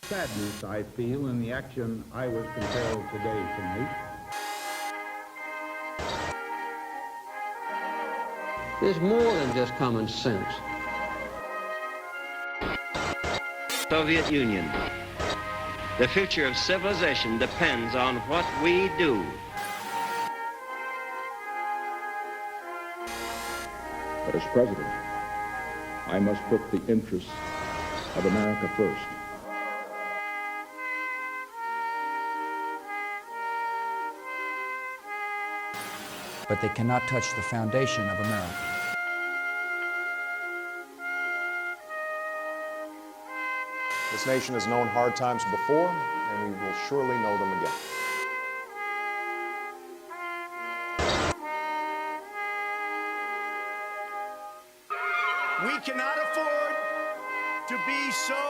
sadness I feel in the action I was compelled today to make. There's more than just common sense. Soviet Union. The future of civilization depends on what we do. But as president, I must put the interests of America first. But they cannot touch the foundation of America. This nation has known hard times before, and we will surely know them again. We cannot afford to be so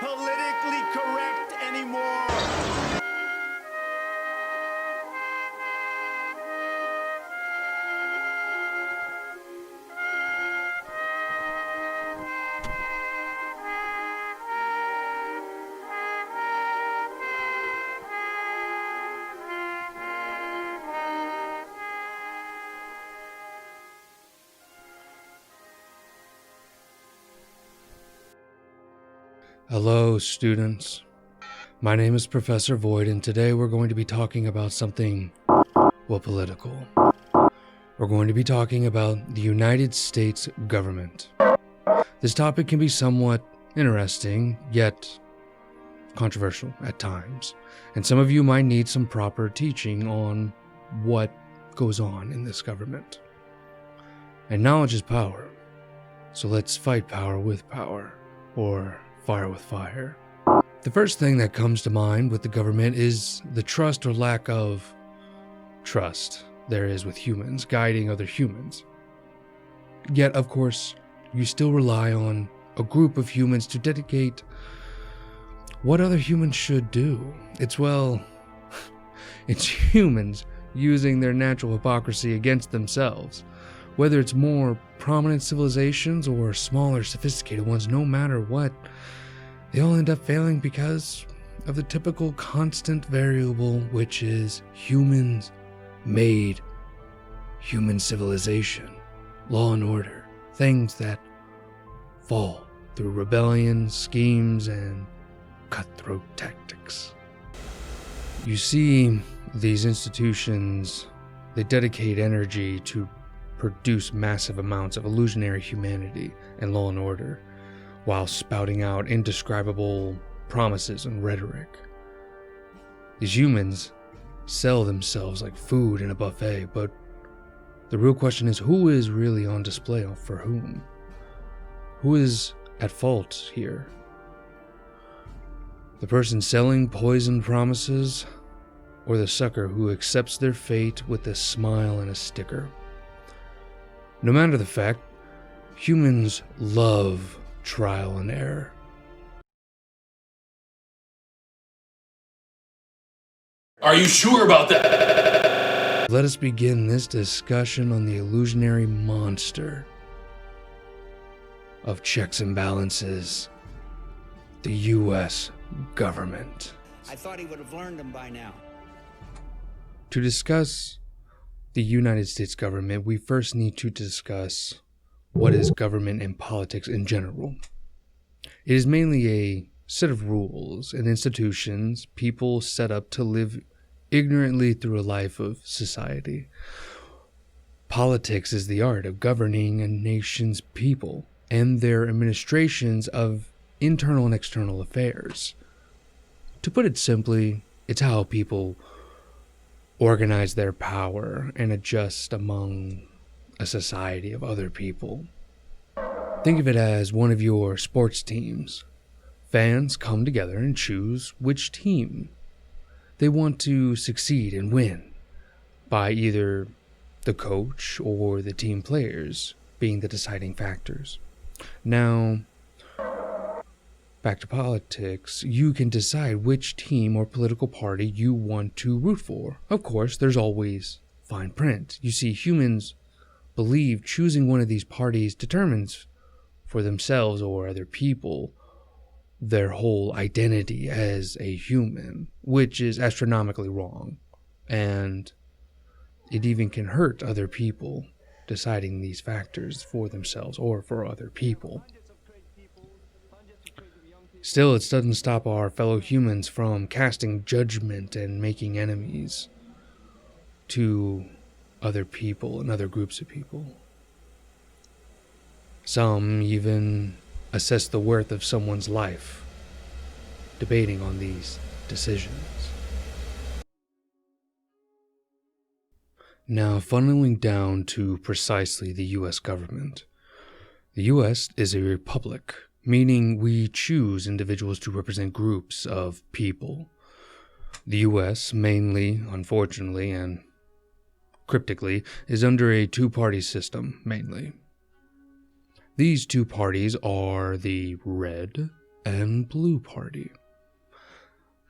politically correct anymore. Hello, students. My name is Professor Void, and today we're going to be talking about something, well, political. We're going to be talking about the United States government. This topic can be somewhat interesting, yet controversial at times, and some of you might need some proper teaching on what goes on in this government. And knowledge is power, so let's fight power with power, or fire with fire. The first thing that comes to mind with the government is the trust or lack of trust there is with humans guiding other humans. Yet, of course, you still rely on a group of humans to dedicate what other humans should do. It's humans using their natural hypocrisy against themselves. Whether it's more prominent civilizations or smaller, sophisticated ones, no matter what, they all end up failing because of the typical constant variable, which is humans made human civilization, law and order, things that fall through rebellion, schemes, and cutthroat tactics. You see, these institutions, they dedicate energy to produce massive amounts of illusionary humanity and law and order, while spouting out indescribable promises and rhetoric. These humans sell themselves like food in a buffet, but the real question is, who is really on display for whom? Who is at fault here? The person selling poisoned promises, or the sucker who accepts their fate with a smile and a sticker? No matter the fact, humans love trial and error. Are you sure about that? Let us begin this discussion on the illusionary monster of checks and balances, the U.S. government. I thought he would have learned them by now. To discuss the United States government, we first need to discuss what is government and politics in general. It is mainly a set of rules and institutions people set up to live ignorantly through a life of society. Politics is the art of governing a nation's people and their administrations of internal and external affairs. To put it simply, it's how people organize their power and adjust among a society of other people. Think of it as one of your sports teams. Fans come together and choose which team they want to succeed and win by either the coach or the team players being the deciding factors. Now, back to politics, you can decide which team or political party you want to root for. Of course, there's always fine print. You see, humans believe choosing one of these parties determines for themselves or other people their whole identity as a human, which is astronomically wrong. And it even can hurt other people deciding these factors for themselves or for other people. Still, it doesn't stop our fellow humans from casting judgment and making enemies to other people and other groups of people. Some even assess the worth of someone's life, debating on these decisions. Now, funneling down to precisely the U.S. government. The U.S. is a republic, meaning we choose individuals to represent groups of people. The U.S. mainly, unfortunately, and cryptically, is under a two-party system, mainly. These two parties are the Red and Blue Party.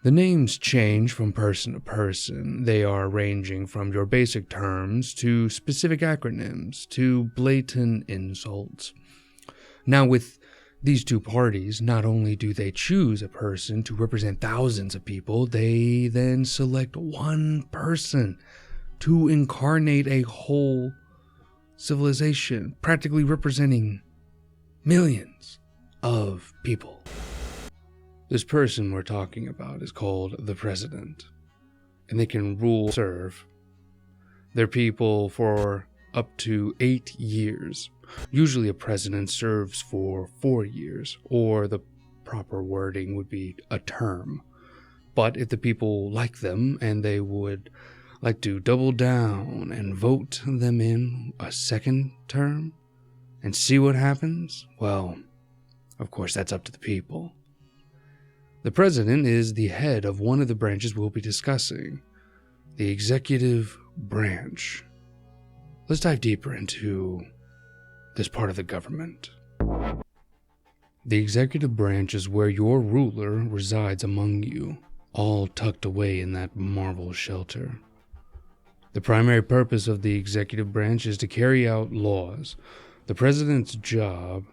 The names change from person to person. They are ranging from your basic terms to specific acronyms to blatant insults. Now, with these two parties, not only do they choose a person to represent thousands of people, they then select one person to incarnate a whole civilization, practically representing millions of people. This person we're talking about is called the President, and they can rule, serve their people for up to 8 years. Usually a president serves for 4 years, or the proper wording would be a term. But if the people like them and they would like to double down and vote them in a second term and see what happens, well, of course that's up to the people. The president is the head of one of the branches we'll be discussing, the executive branch. Let's dive deeper into this part of the government. The executive branch is where your ruler resides among you, all tucked away in that marble shelter. The primary purpose of the executive branch is to carry out laws. The president's job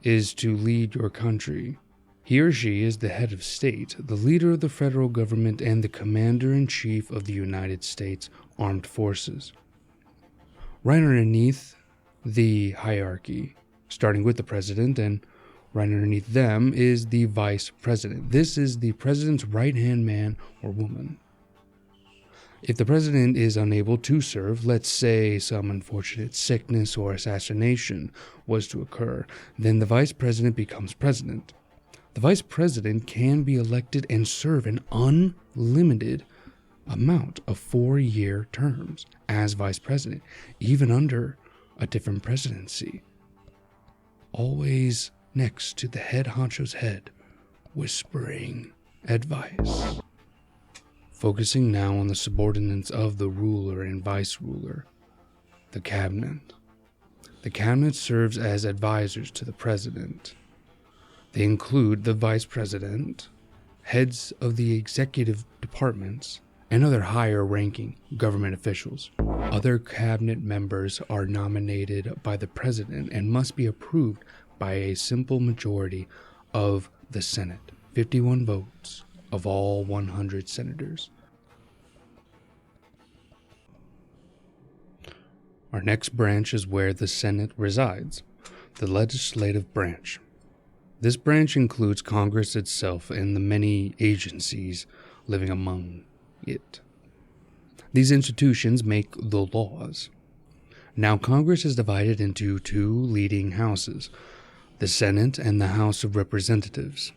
is to lead your country. He or she is the head of state, the leader of the federal government, and the commander-in-chief of the United States Armed Forces. Right underneath the hierarchy, starting with the president, and right underneath them is the vice president. This is the president's right-hand man or woman. If the president is unable to serve, let's say some unfortunate sickness or assassination was to occur, then the vice president becomes president. The vice president can be elected and serve an unlimited amount of 4-year terms as vice president, even under a different presidency. Always next to the head honcho's head, whispering advice. Focusing now on the subordinates of the ruler and vice ruler, the cabinet. The cabinet serves as advisors to the president. They include the vice president, heads of the executive departments, and other higher-ranking government officials. Other cabinet members are nominated by the president and must be approved by a simple majority of the Senate, 51 votes of all 100 senators. Our next branch is where the Senate resides, the legislative branch. This branch includes Congress itself and the many agencies living among it. These institutions make the laws. Now, Congress is divided into two leading houses, the Senate and the House of Representatives.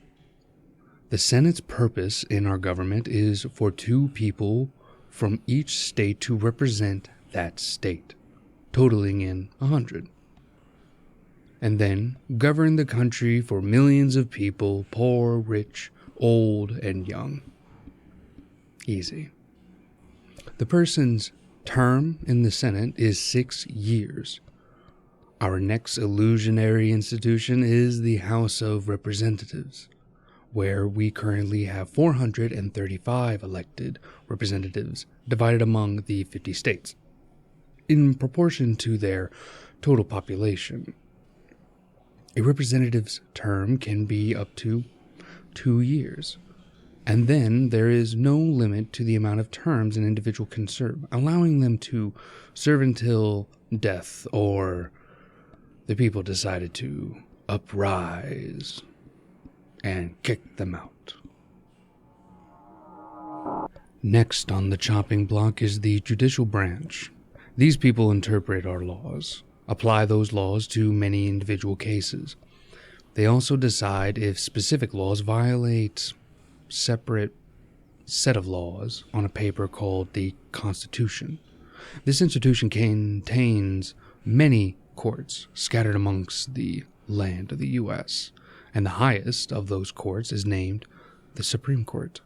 The Senate's purpose in our government is for 2 people from each state to represent that state, totaling in 100. And then govern the country for millions of people, poor, rich, old, and young. Easy. The person's term in the Senate is 6 years. Our next illusionary institution is the House of Representatives, where we currently have 435 elected representatives divided among the 50 states, in proportion to their total population. A representative's term can be up to 2 years. And then there is no limit to the amount of terms an individual can serve, allowing them to serve until death or the people decided to uprise and kick them out. Next on the chopping block is the judicial branch. These people interpret our laws, apply those laws to many individual cases. They also decide if specific laws violate separate set of laws on a paper called the Constitution. This institution contains many courts scattered amongst the land of the U.S., and the highest of those courts is named the Supreme Court.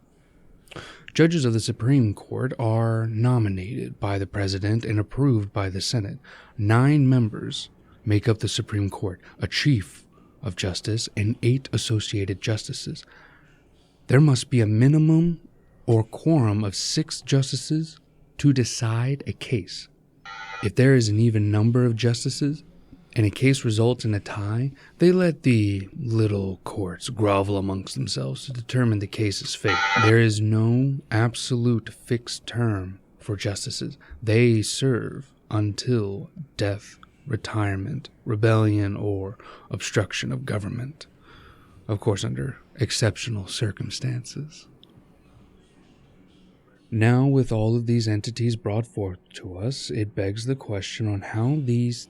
Judges of the Supreme Court are nominated by the President and approved by the Senate. 9 members make up the Supreme Court, a Chief of Justice and 8 associated justices. There must be a minimum or quorum of 6 justices to decide a case. If there is an even number of justices and a case results in a tie, they let the little courts grovel amongst themselves to determine the case's fate. There is no absolute fixed term for justices. They serve until death, retirement, rebellion, or obstruction of government. Of course, under exceptional circumstances. Now, with all of these entities brought forth to us, it begs the question on how these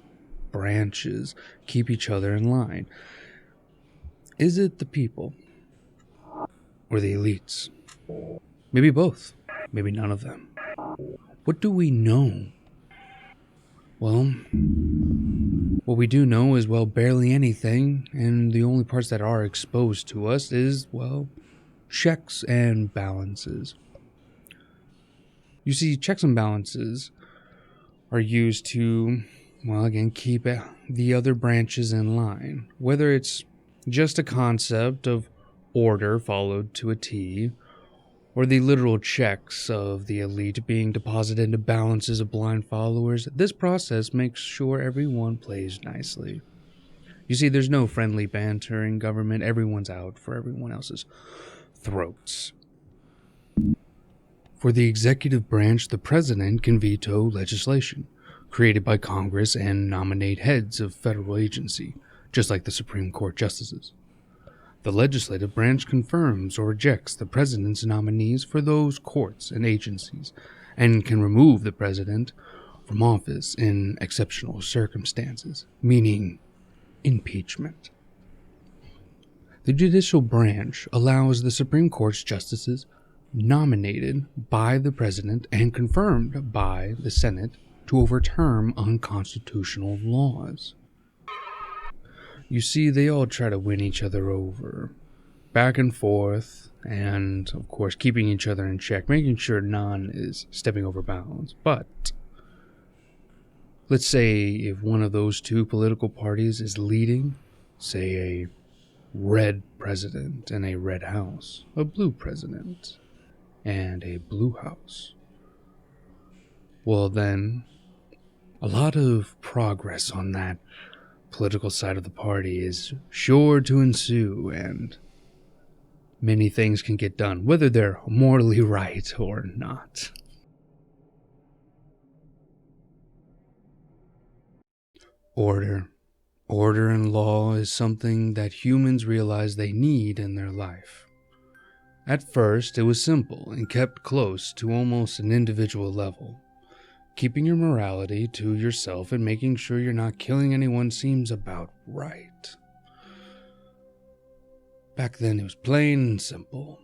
branches keep each other in line. Is it the people? Or the elites? Maybe both. Maybe none of them. What do we know? Well, what we do know is, well, barely anything, and the only parts that are exposed to us is, well, checks and balances. You see, checks and balances are used to, well, again, keep the other branches in line. Whether it's just a concept of order followed to a T, or the literal checks of the elite being deposited into balances of blind followers, this process makes sure everyone plays nicely. You see, there's no friendly banter in government. Everyone's out for everyone else's throats. For the executive branch, the president can veto legislation created by Congress and nominate heads of federal agency, just like the Supreme Court justices. The legislative branch confirms or rejects the president's nominees for those courts and agencies, and can remove the president from office in exceptional circumstances, meaning impeachment. The judicial branch allows the Supreme Court's justices nominated by the president and confirmed by the Senate to overturn unconstitutional laws. You see, they all try to win each other over, back and forth, and, of course, keeping each other in check, making sure none is stepping over bounds. But let's say if one of those two political parties is leading, say, a red president and a red house, a blue president and a blue house, well then, a lot of progress on that political side of the party is sure to ensue, and many things can get done, whether they're morally right or not. Order. Order and law is something that humans realize they need in their life. At first, it was simple and kept close to almost an individual level. Keeping your morality to yourself and making sure you're not killing anyone seems about right. Back then, it was plain and simple.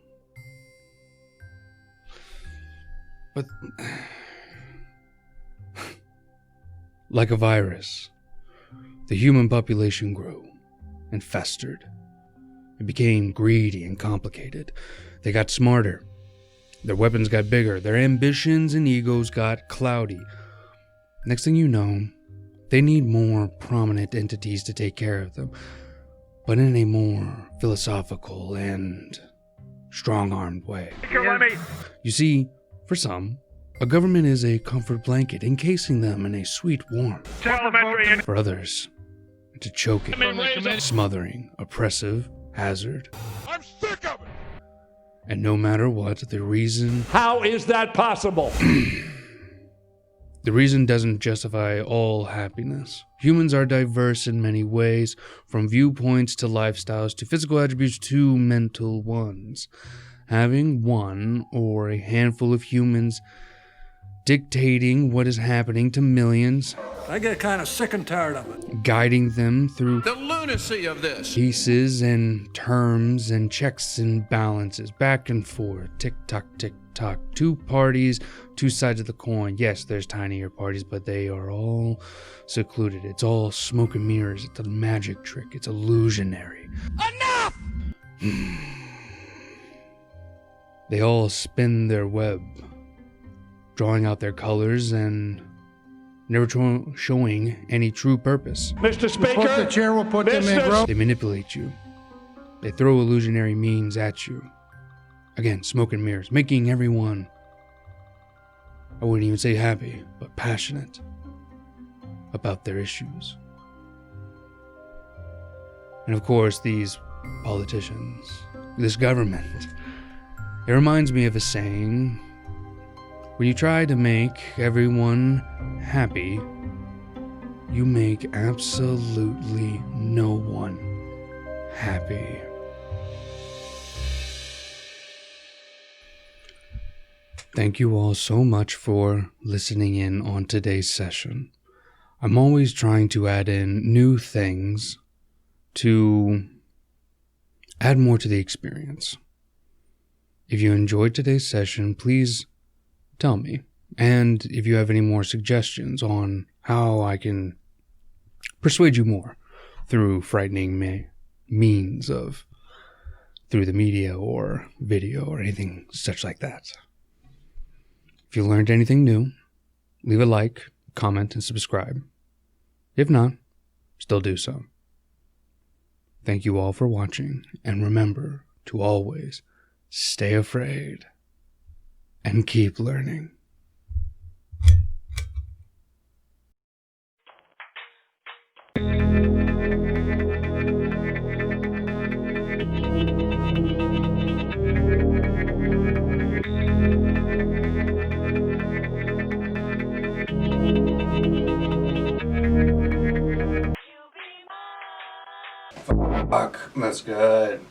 But like a virus, the human population grew and festered. It became greedy and complicated. They got smarter. Their weapons got bigger. Their ambitions and egos got cloudy. Next thing you know, they need more prominent entities to take care of them, but in a more philosophical and strong-armed way. You see, for some, a government is a comfort blanket encasing them in a sweet warmth. For others, it's a choking, smothering, oppressive hazard. I'm sick of it! And no matter what, the reason... How is that possible? The reason doesn't justify all happiness. Humans are diverse in many ways, from viewpoints to lifestyles to physical attributes to mental ones. Having one or a handful of humans dictating what is happening to millions, I get kind of sick and tired of it. guiding them through The lunacy of this. pieces and terms and checks and balances, back and forth, tick-tock, tick-tock, two parties, two sides of the coin. Yes, there's tinier parties, but they are all secluded. It's all smoke and mirrors. It's a magic trick. It's illusionary. Enough! They all spin their web, drawing out their colors and never showing any true purpose. Mr. Speaker, the chair will put them in, bro. They manipulate you. They throw illusionary means at you. Again, smoke and mirrors, making everyone, I wouldn't even say happy, but passionate about their issues. And of course, these politicians, this government, it reminds me of a saying: when you try to make everyone happy, you make absolutely no one happy. Thank you all so much for listening in on today's session. I'm always trying to add in new things to add more to the experience. If you enjoyed today's session, please tell me. And if you have any more suggestions on how I can persuade you more through frightening means of through the media or video or anything such like that. If you learned anything new, leave a like, comment, and subscribe. If not, still do so. Thank you all for watching, and remember to always stay afraid and keep learning. Fuck, that's good.